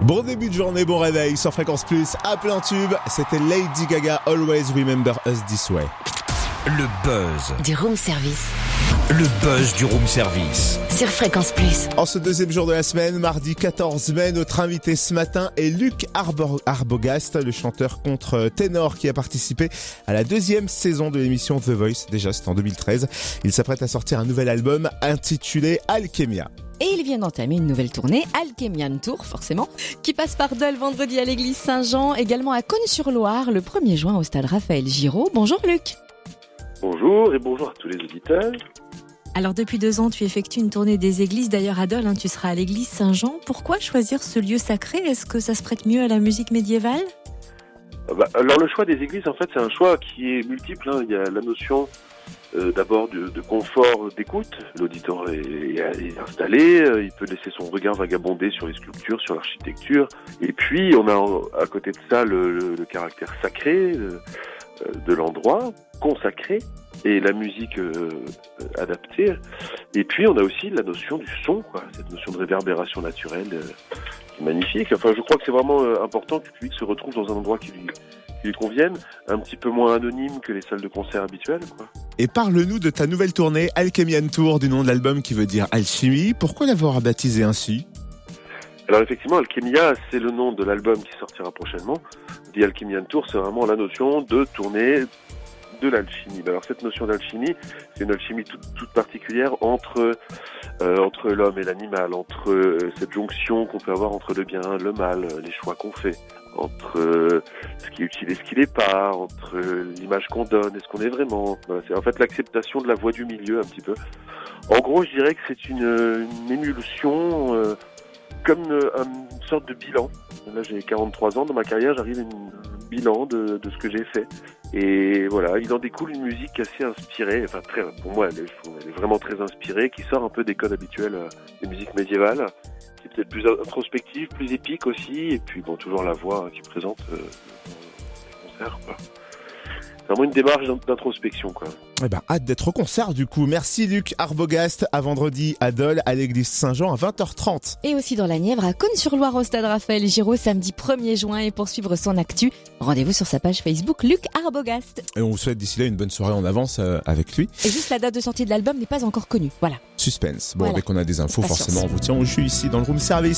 Bon début de journée, bon réveil sur Fréquence Plus à plein tube. C'était Lady Gaga, Always Remember Us This Way. Le buzz Du room service Le buzz du room service. sur Fréquence Plus. En ce deuxième jour de la semaine, mardi 14 mai, notre invité ce matin est Luc Arbogast, le chanteur contre-ténor qui a participé à la deuxième saison de l'émission The Voice. Déjà, c'était en 2013. Il s'apprête à sortir un nouvel album intitulé Alchemia. Et il vient d'entamer une nouvelle tournée, Alchemian Tour forcément, qui passe par Dole vendredi à l'église Saint-Jean, également à Cosne-sur-Loire le 1er juin au stade Raphaël Giraud. Bonjour Luc. Bonjour et bonjour à tous les auditeurs. Alors depuis 2 ans, tu effectues une tournée des églises. D'ailleurs à Dole, tu seras à l'église Saint-Jean. Pourquoi choisir ce lieu sacré ? Est-ce que ça se prête mieux à la musique médiévale ? Alors le choix des églises, en fait, c'est un choix qui est multiple. Il y a la notion d'abord de confort d'écoute. L'auditeur est installé, il peut laisser son regard vagabonder sur les sculptures, sur l'architecture. Et puis on a à côté de ça le caractère sacré de l'endroit, consacré, et la musique adaptée. Et puis on a aussi la notion du son, cette notion de réverbération naturelle qui est magnifique. Enfin, je crois que c'est vraiment important que le public se retrouve dans un endroit qui lui convienne, un petit peu moins anonyme que les salles de concert habituelles, Et parle-nous de ta nouvelle tournée Alchemian Tour, du nom de l'album qui veut dire alchimie. Pourquoi l'avoir baptisé ainsi ? Alors effectivement, Alchemia, c'est le nom de l'album qui sortira prochainement. The Alchemian Tour, c'est vraiment la notion de tournée de l'alchimie. Alors cette notion d'alchimie, c'est une alchimie toute particulière entre l'homme et l'animal, entre cette jonction qu'on peut avoir entre le bien, le mal, les choix qu'on fait, entre ce qui est utile et ce qui l'est pas, entre l'image qu'on donne et ce qu'on est vraiment. Voilà, c'est en fait l'acceptation de la voie du milieu un petit peu. En gros, je dirais que c'est une émulsion comme une sorte de bilan. Là, j'ai 43 ans dans ma carrière, j'arrive à un bilan de ce que j'ai fait. Et voilà, il en découle une musique assez inspirée, enfin pour moi, elle est vraiment très inspirée, qui sort un peu des codes habituels des musiques médiévales, qui est peut-être plus introspective, plus épique aussi, et puis bon, toujours la voix qui présente dans les concerts, C'est vraiment une démarche d'introspection, Hâte d'être au concert du coup. Merci Luc Arbogast, à vendredi à Dole, à l'église Saint-Jean à 20h30. Et aussi dans la Nièvre à Cosne-sur-Loire au stade Raphaël Giraud samedi 1er juin. Et pour suivre son actu, rendez-vous sur sa page Facebook Luc Arbogast. Et on vous souhaite d'ici là une bonne soirée en avance avec lui. Et juste la date de sortie de l'album n'est pas encore connue. Voilà. Suspense. Bon, Voilà. dès qu'on a des infos, Patience. forcément, on vous tient au jus ici dans le room service.